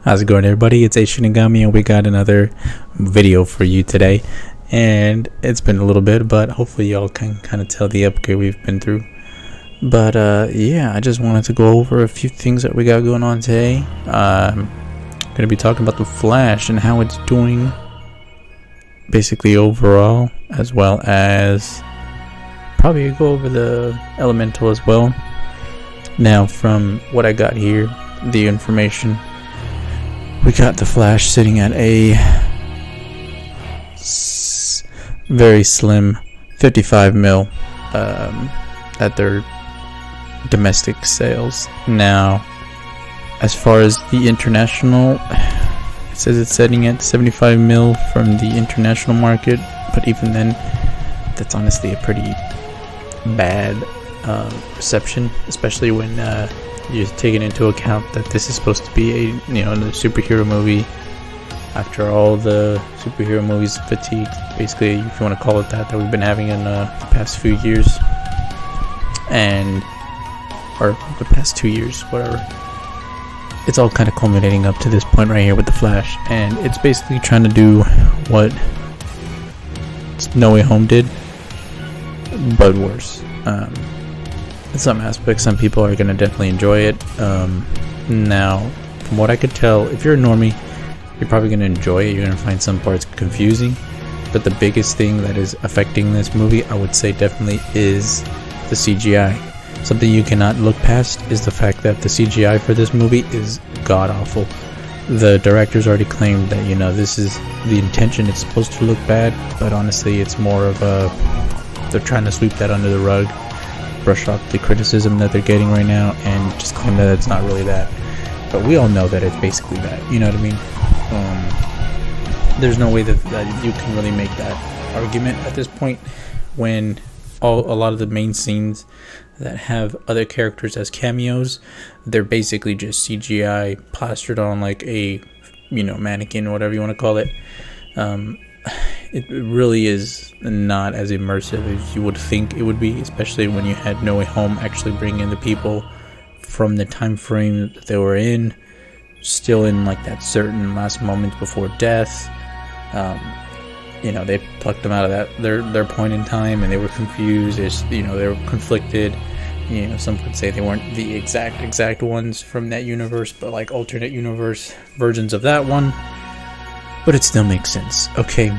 How's it going, everybody? It's A Shinigami, and we got another video for you today. And it's been a little bit, but hopefully y'all can kind of tell the upgrade we've been through. But yeah, I just wanted to go over a few things that we got going on today. I'm gonna be talking about the Flash and how it's doing, basically overall, as well as probably go over the Elemental as well. Now, from what I got here, the information. We got the Flash sitting at a very slim 55 mil at their domestic sales. Now, as far as the international, it says it's setting at 75 mil from the international market, but even then, that's honestly a pretty bad reception, especially when you're taking into account that this is supposed to be a another superhero movie after all the superhero movies fatigue, basically, if you want to call it that we've been having in the past few years, or the past 2 years, whatever. It's all kind of culminating up to this point right here with the Flash, and it's basically trying to do what No Way Home did, but worse. In some aspects, some people are going to definitely enjoy it. Now, from what I could tell, if you're a normie, you're probably going to enjoy it. You're going to find some parts confusing. But the biggest thing that is affecting this movie, I would say definitely, is the CGI. Something you cannot look past is the fact that the CGI for this movie is god-awful. The directors already claimed that, this is the intention. It's supposed to look bad, but honestly, it's more of they're trying to sweep that under the rug, brush off the criticism that they're getting right now, and just claim that it's not really that. But we all know that it's basically that. You know what I mean? There's no way that you can really make that argument at this point when a lot of the main scenes that have other characters as cameos, they're basically just CGI plastered on like a mannequin or whatever you want to call it. It really is not as immersive as you would think it would be, especially when you had No Way Home actually bring in the people from the time frame that they were in, still in like that certain last moment before death. They plucked them out of that their point in time, and they were confused. They were conflicted. Some could say they weren't the exact ones from that universe, but like alternate universe versions of that one. But it still makes sense. Okay.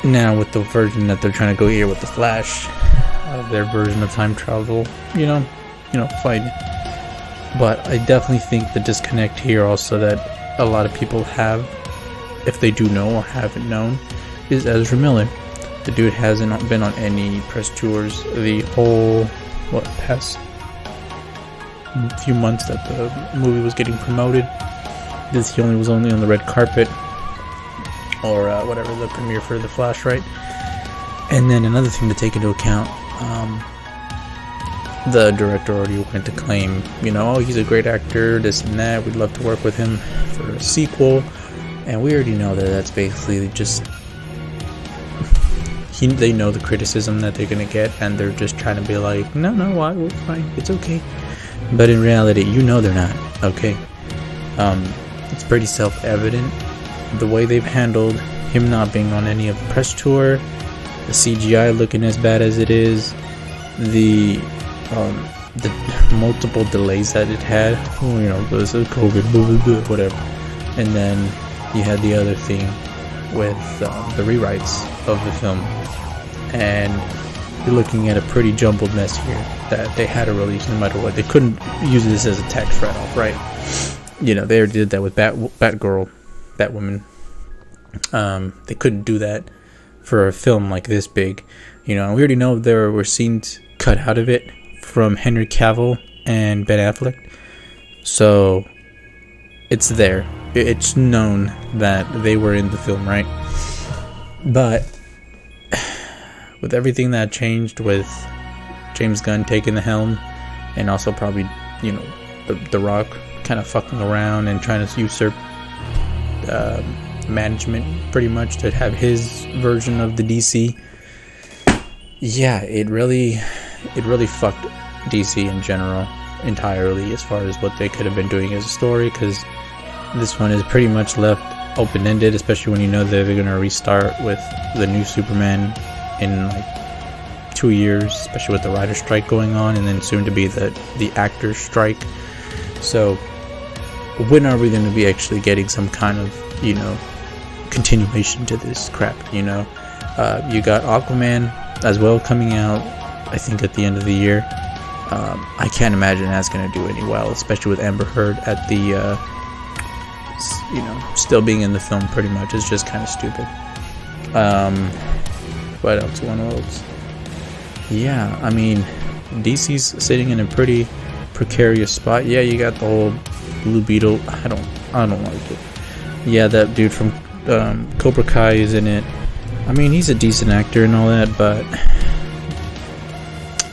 Now, with the version that they're trying to go here with the Flash, their version of time travel, fine. But I definitely think the disconnect here also that a lot of people have, if they do know or haven't known, is Ezra Miller. The dude hasn't been on any press tours the whole, past few months that the movie was getting promoted. He was only on the red carpet, or whatever, the premiere for The Flash, right? And then another thing to take into account, the director already went to claim, he's a great actor, this and that, we'd love to work with him for a sequel, and we already know that that's basically just, they know the criticism that they're gonna get, and they're just trying to be like, no, why, we're fine, it's okay. But in reality, they're not, okay? It's pretty self-evident the way they've handled him not being on any of the press tour, the CGI looking as bad as it is, the multiple delays that it had, because of COVID, whatever. And then you had the other thing with the rewrites of the film, and you're looking at a pretty jumbled mess here that they had to release no matter what. They couldn't use this as a tax write-off, right? They already did that with Batgirl, Batwoman. They couldn't do that for a film like this big. We already know there were scenes cut out of it from Henry Cavill and Ben Affleck, so it's there. It's known that they were in the film, right? But with everything that changed with James Gunn taking the helm, and also probably the Rock kind of fucking around and trying to usurp management pretty much to have his version of the DC. Yeah, it really fucked DC in general entirely as far as what they could have been doing as a story, because this one is pretty much left open-ended, especially when you know that they're gonna restart with the new Superman in like 2 years, especially with the writer's strike going on, and then soon to be the actor's strike. So when are we going to be actually getting some kind of, continuation to this crap? You got Aquaman as well coming out, I think at the end of the year. I can't imagine that's going to do any well, especially with Amber Heard at the still being in the film. Pretty much it's just kind of stupid. What else? Yeah, I mean, DC's sitting in a pretty precarious spot. Yeah, you got the whole Blue Beetle. I don't like it. Yeah, that dude from Cobra Kai is in it. I mean, he's a decent actor and all that, but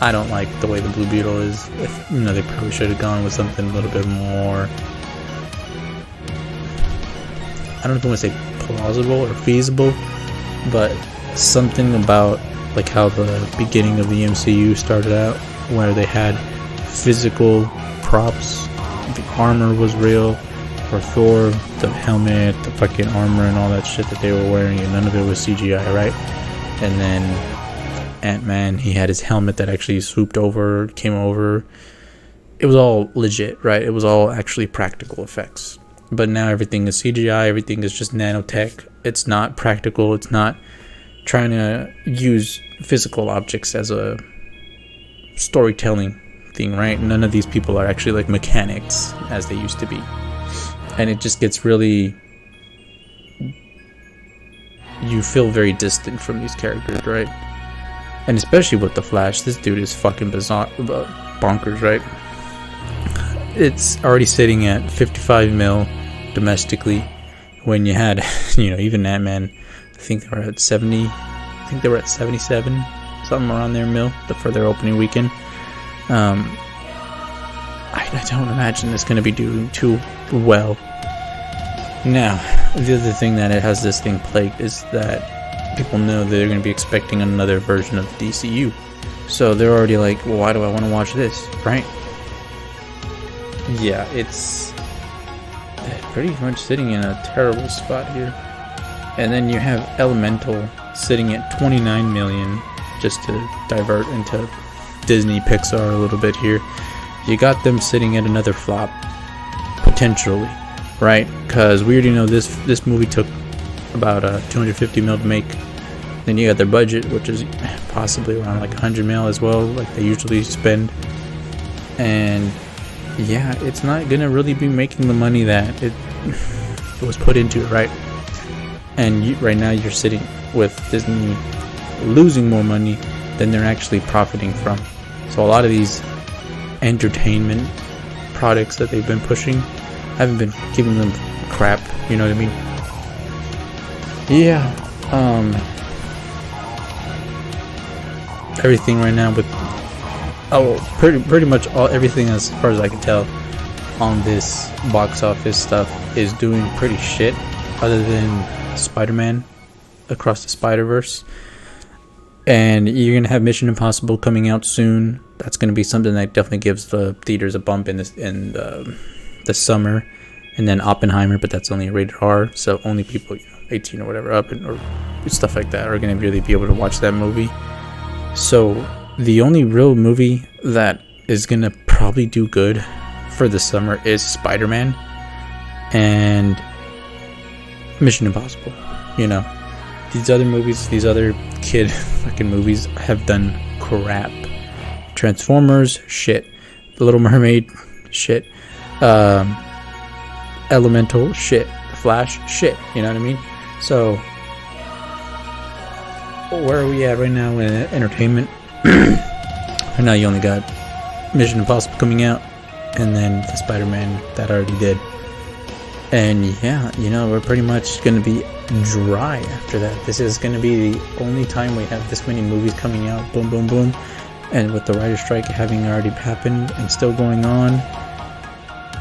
I don't like the way the Blue Beetle is. They probably should have gone with something a little bit more, I don't know if I want to say plausible or feasible, but something about like how the beginning of the MCU started out, where they had physical props, the armor was real for Thor, the helmet, the fucking armor and all that shit that they were wearing, and none of it was CGI, right? And then Ant-Man, he had his helmet that actually came over. It was all legit, right? It was all actually practical effects. But now everything is CGI, everything is just nanotech. It's not practical, it's not trying to use physical objects as a storytelling thing, right? None of these people are actually like mechanics as they used to be. And it just gets really, you feel very distant from these characters, right? And especially with the Flash, this dude is fucking bizarre, bonkers, right? It's already sitting at 55 mil domestically, when you had, even Ant-Man, I think they were at 70, I think they were at 77, something around there mil, for their opening weekend. I don't imagine it's going to be doing too well. Now, the other thing that it has this thing plagued is that people know that they're going to be expecting another version of the DCU. So they're already like, well, why do I want to watch this, right? Yeah, it's pretty much sitting in a terrible spot here. And then you have Elemental sitting at 29 million, just to divert into Disney Pixar a little bit here. You got them sitting at another flop, potentially, right? Because we already know this movie took about 250 mil to make. Then you got their budget, which is possibly around like 100 mil as well, like they usually spend. And yeah, it's not gonna really be making the money that it was put into it, right? And right now you're sitting with Disney losing more money than they're actually profiting from. So a lot of these entertainment products that they've been pushing haven't been giving them crap, you know what I mean? Yeah, everything right now with pretty much everything as far as I can tell on this box office stuff is doing pretty shit, other than Spider-Man Across the Spider-Verse. And you're gonna have Mission Impossible coming out soon. That's gonna be something that definitely gives the theaters a bump in the summer. And then Oppenheimer, but that's only a rated R, so only people 18 or whatever up or stuff like that are gonna really be able to watch that movie. So the only real movie that is gonna probably do good for the summer is Spider-Man and Mission Impossible. These other movies, these other kid fucking movies have done crap. Transformers, shit. The Little Mermaid, shit. Elemental, shit. Flash, shit. You know what I mean? So, where are we at right now in entertainment? Right now you only got Mission Impossible coming out, and then the Spider-Man that already did. And yeah, we're pretty much going to be dry after that. This is going to be the only time we have this many movies coming out. Boom, boom, boom. And with the writer's strike having already happened and still going on,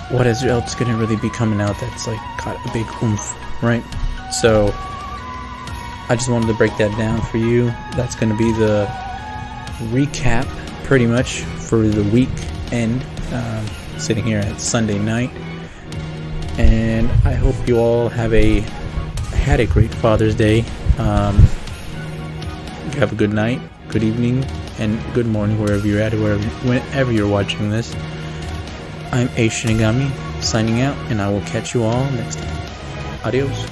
what else going to really be coming out that's like got a big oomph, right? So I just wanted to break that down for you. That's going to be the recap pretty much for the weekend, sitting here at Sunday night. and I hope you all had a great Father's Day. You have a good night, good evening, and good morning wherever you're at, whenever you're watching this. I'm Ace Shinigami signing out, and I will catch you all next time. Adios.